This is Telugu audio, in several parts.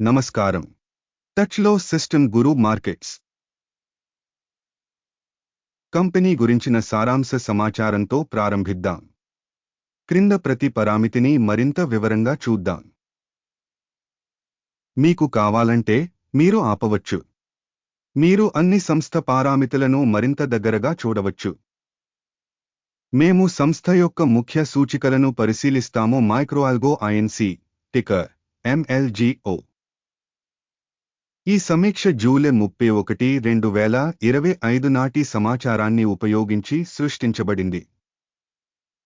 నమస్కారం. టచ్లో సిస్టమ్ గురు మార్కెట్స్ కంపెనీ గురించిన సారాంశ సమాచారంతో ప్రారంభిద్దాం. క్రింద ప్రతి పరామితిని మరింత వివరంగా చూద్దాం. మీకు కావాలంటే మీరు ఆపవచ్చు. మీరు అన్ని సంస్థ పారామితులను మరింత దగ్గరగా చూడవచ్చు. మేము సంస్థ యొక్క ముఖ్య సూచికలను పరిశీలిస్తాము. మైక్రోఆల్గో ఐఎన్సి టికర్ MLGO. ఈ సమీక్ష జూలై 31, 2025 నాటి సమాచారాన్ని ఉపయోగించి సృష్టించబడింది.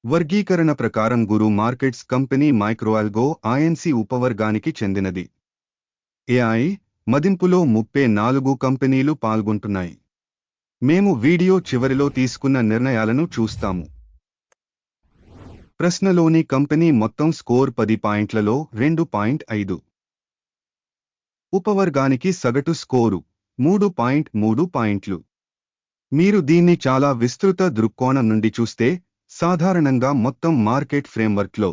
వర్గీకరణ ప్రకారం గురు మార్కెట్స్ కంపెనీ మైక్రోఆల్గో ఐఎన్సి ఉపవర్గానికి చెందినది. AI మదింపులో 34 కంపెనీలు పాల్గొంటున్నాయి. మేము వీడియో చివరిలో తీసుకున్న నిర్ణయాలను చూస్తాము. ప్రశ్నలోని కంపెనీ మొత్తం స్కోర్ 10 పాయింట్లలో 2.5. ఉపవర్గానికి సగటు స్కోరు 3.3 పాయింట్లు. మీరు దీన్ని చాలా విస్తృత దృక్కోణం నుండి చూస్తే, సాధారణంగా మొత్తం మార్కెట్ ఫ్రేమ్వర్క్లో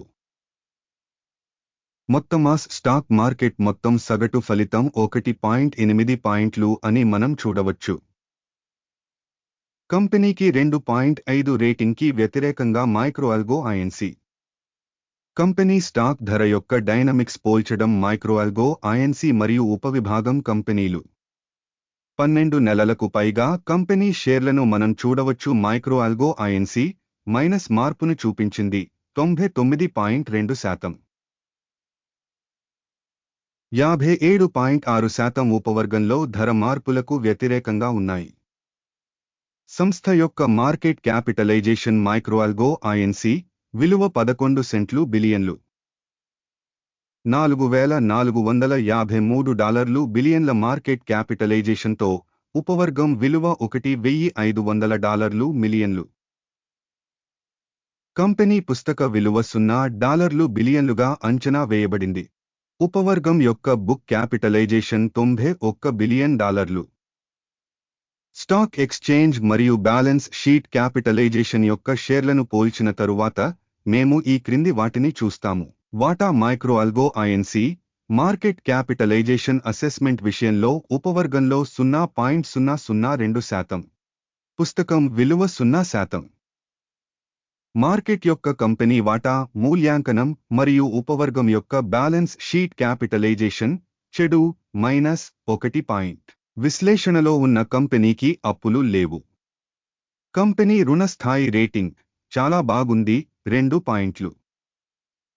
మొత్తం స్టాక్ మార్కెట్ మొత్తం సగటు ఫలితం 1.8 పాయింట్లు అని మనం చూడవచ్చు. కంపెనీకి 2.5 రేటింగ్కి వ్యతిరేకంగా మైక్రోఆల్గో ఐఎన్సి కంపెనీ స్టాక్ ధర యొక్క డైనమిక్స్ పోల్చడం. మైక్రోఆల్గో ఐఎన్సి మరియు ఉపవిభాగం కంపెనీలు 12 నెలలకు పైగా కంపెనీ షేర్లను మనం చూడవచ్చు. మైక్రోఆల్గో ఐఎన్సి మైనస్ మార్పును చూపించింది 99.2%. 57.6% ఉపవర్గంలో ధర మార్పులకు వ్యతిరేకంగా ఉన్నాయి. సంస్థ యొక్క మార్కెట్ క్యాపిటలైజేషన్ మైక్రోఆల్గో ఐఎన్సి విలువ 11 బిలియన్లు. $4,453 బిలియన్ల మార్కెట్ క్యాపిటలైజేషన్తో ఉపవర్గం విలువ $1,500 మిలియన్లు. కంపెనీ పుస్తక విలువ $0 బిలియన్లుగా అంచనా వేయబడింది. ఉపవర్గం యొక్క book capitalization $91 billion. Stock exchange మరియు బ్యాలెన్స్ షీట్ క్యాపిటలైజేషన్ యొక్క షేర్లను పోల్చిన తరువాత మేము ఈ క్రింది వాటిని చూస్తాము. వాటా మైక్రోఆల్గో ఐఎన్సి మార్కెట్ క్యాపిటలైజేషన్ అసెస్మెంట్ విషయంలో ఉపవర్గంలో 0.002%. పుస్తకం విలువ 0%. మార్కెట్ యొక్క కంపెనీ వాటా మూల్యాంకనం మరియు ఉపవర్గం యొక్క బ్యాలెన్స్ షీట్ క్యాపిటలైజేషన్ చెడు -1. విశ్లేషణలో ఉన్న కంపెనీకి అప్పులు లేవు. కంపెనీ రుణస్థాయి రేటింగ్ చాలా బాగుంది 2 పాయింట్లు.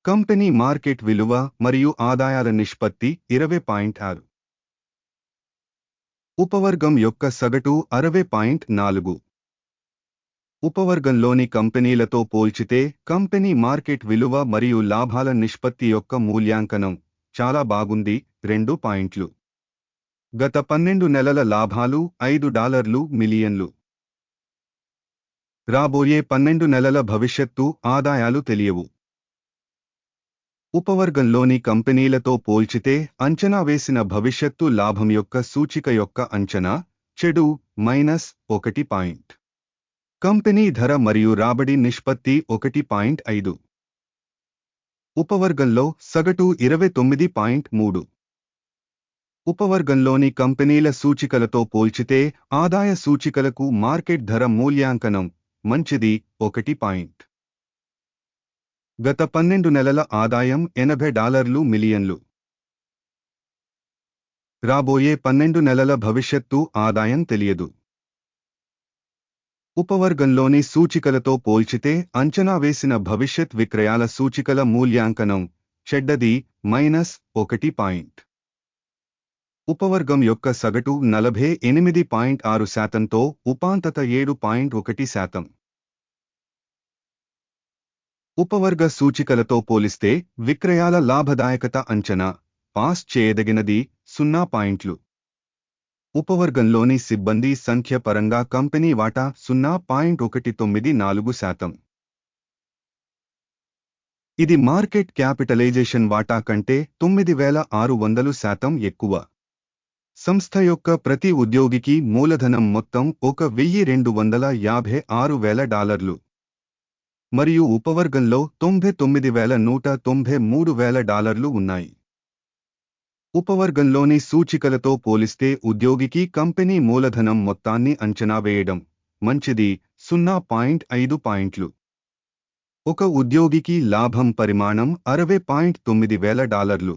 కంపెనీ మార్కెట్ విలువ మరియు ఆదాయాల నిష్పత్తి 20.6. ఉపవర్గం యొక్క సగటు 60.4. ఉపవర్గంలోని కంపెనీలతో పోల్చితే కంపెనీ మార్కెట్ విలువ మరియు లాభాల నిష్పత్తి యొక్క మూల్యాంకనం చాలా బాగుంది 2 పాయింట్లు. గత 12 నెలల లాభాలు $5 మిలియన్లు. రాబోయే 12 నెలల భవిష్యత్తు ఆదాయాలు తెలియవు. ఉపవర్గంలోని కంపెనీలతో పోల్చితే అంచనా వేసిన భవిష్యత్తు లాభం యొక్క సూచిక యొక్క అంచనా చెడు -1. కంపెనీ ధర మరియు రాబడి నిష్పత్తి 1.5. ఉపవర్గంలో సగటు 29.3. ఉపవర్గంలోని కంపెనీల సూచికలతో పోల్చితే ఆదాయ సూచికలకు మార్కెట్ ధర మూల్యాంకనం మంచిది 1. గత 12 నెలల ఆదాయం $80 మిలియన్లు. రాబోయే 12 నెలల భవిష్యత్తు ఆదాయం తెలియదు. ఉపవర్గంలోని సూచికలతో పోల్చితే అంచనా వేసిన భవిష్యత్ విక్రయాల సూచికల మూల్యాంకనం చెడ్డది -1. ఉపవర్గం యొక్క సగటు 48.6%తో ఉపాంతత 7.1%. ఉపవర్గ సూచికలతో పోలిస్తే విక్రయాల లాభదాయకత అంచనా పాస్ చేయదగినది 0 పాయింట్లు. ఉపవర్గంలోని సిబ్బంది సంఖ్య పరంగా కంపెనీ వాటా 0.194%. ఇది మార్కెట్ క్యాపిటలైజేషన్ వాటా కంటే 9,600% ఎక్కువ. సంస్థ యొక్క ప్రతి ఉద్యోగికి మూలధనం మొత్తం $1,256,000 మరియు ఉపవర్గంలో $99,193,000 ఉన్నాయి. ఉపవర్గంలోని సూచికలతో పోలిస్తే ఉద్యోగికి కంపెనీ మూలధనం మొత్తాన్ని అంచనా వేయడం మంచిది 0.5 పాయింట్లు. ఒక ఉద్యోగికి లాభం పరిమాణం $60.9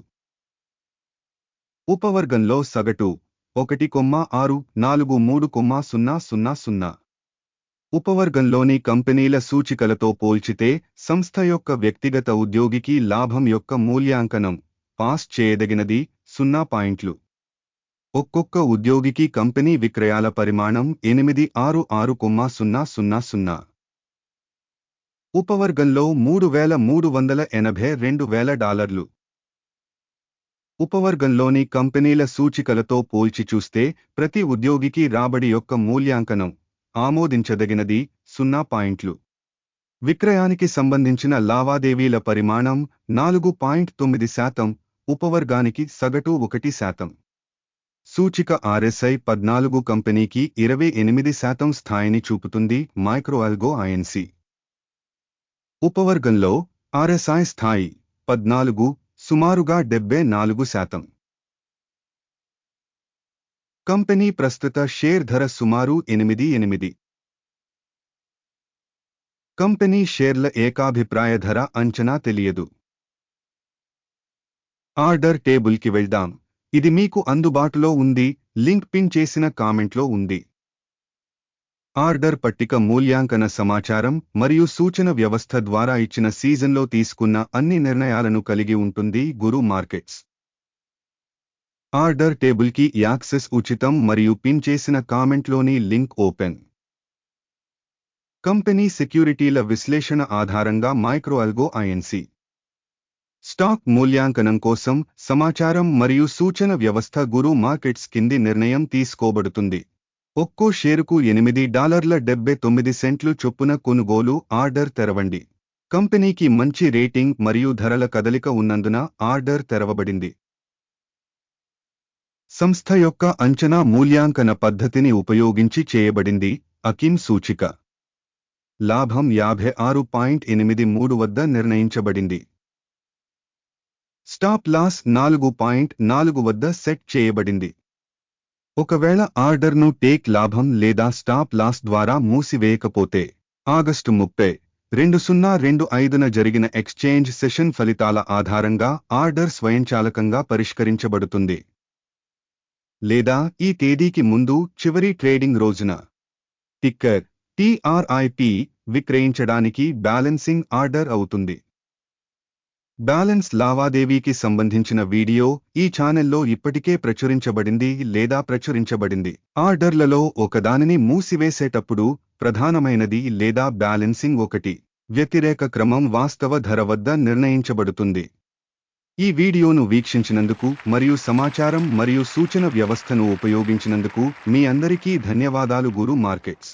ఉపవర్గంలో సగటు 1,643,000. ఉపవర్గంలోని కంపెనీల సూచికలతో పోల్చితే సంస్థ యొక్క వ్యక్తిగత ఉద్యోగికి లాభం యొక్క మూల్యాంకనం పాస్ చేయదగినది 0 పాయింట్లు. ఒక్కొక్క ఉద్యోగికి కంపెనీ విక్రయాల పరిమాణం 866,000. ఉపవర్గంలో $3,382,000. ఉపవర్గంలోని కంపెనీల సూచికలతో పోల్చి చూస్తే ప్రతి ఉద్యోగికి రాబడి యొక్క మూల్యాంకనం ఆమోదించదగినది 0 పాయింట్లు. విక్రయానికి సంబంధించిన లావాదేవీల పరిమాణం 4.9%, ఉపవర్గానికి సగటు 1%. సూచిక RSI 14 కంపెనీకి 28% స్థాయిని చూపుతుంది. మైక్రోఅల్గో INC ఉపవర్గంలో RSI స్థాయి 14, సుమారుగా 74%. కంపెనీ ప్రస్తుత షేర్ ధర సుమారు 8. కంపెనీ షేర్ల ఏకాభిప్రాయ ధర అంచనా తెలియదు. ఆర్డర్ టేబుల్కి వెళ్దాం. ఇది మీకు అందుబాటులో ఉంది. లింక్ పిన్ చేసిన కామెంట్లో ఉంది. ఆర్డర్ పట్టిక మూల్యాంకన సమాచారం మరియు సూచన వ్యవస్థ ద్వారా ఇచ్చిన సీజన్లో తీసుకున్న అన్ని నిర్ణయాలను కలిగి ఉంటుంది. గురు మార్కెట్స్ ఆర్డర్ టేబుల్కి యాక్సెస్ ఉచితం మరియు పిన్ చేసిన కామెంట్లోని లింక్ ఓపెన్. కంపెనీ సెక్యూరిటీల విశ్లేషణ ఆధారంగా మైక్రోఅల్గో INC స్టాక్ మూల్యాంకనం కోసం సమాచారం మరియు సూచన వ్యవస్థ గురు మార్కెట్స్ కింది నిర్ణయం తీసుకోబడుతుంది. ఒక్కో షేరుకు $8.79 చొప్పున కొనుగోలు ఆర్డర్ తెరవండి. కంపెనీకి మంచి రేటింగ్ మరియు ధరల కదలిక ఉన్నందున ఆర్డర్ తెరవబడింది. సంస్థ యొక్క అంచనా మూల్యాంకన పద్ధతిని ఉపయోగించి చేయబడింది. అకిమ్ సూచిక లాభం 56.83 వద్ద నిర్ణయించబడింది. స్టాప్ లాస్ 4.4 వద్ద సెట్ చేయబడింది. ఒకవేళ ఆర్డర్ను టేక్ లాభం లేదా స్టాప్ లాస్ ద్వారా మూసివేయకపోతే ఆగస్టు 30, 2025న జరిగిన ఎక్స్చేంజ్ సెషన్ ఫలితాల ఆధారంగా ఆర్డర్ స్వయంచాలకంగా పరిష్కరించబడుతుంది. లేదా ఈ తేదీకి ముందు చివరి ట్రేడింగ్ రోజున టిక్కర్ TRIP విక్రయించడానికి బ్యాలెన్సింగ్ ఆర్డర్ అవుతుంది. బ్యాలెన్స్ లావాదేవీకి సంబంధించిన వీడియో ఈ ఛానెల్లో ఇప్పటికే ప్రచురించబడింది లేదా ప్రచురించబడింది. ఆర్డర్లలో ఒకదానిని మూసివేసేటప్పుడు ప్రధానమైనది లేదా బ్యాలెన్సింగ్ 1 వ్యతిరేక క్రమం వాస్తవ ధర వద్ద నిర్ణయించబడుతుంది. ఈ వీడియోను వీక్షించినందుకు మరియు సమాచారం మరియు సూచన వ్యవస్థను ఉపయోగించినందుకు మీ అందరికీ ధన్యవాదాలు. గురు మార్కెట్స్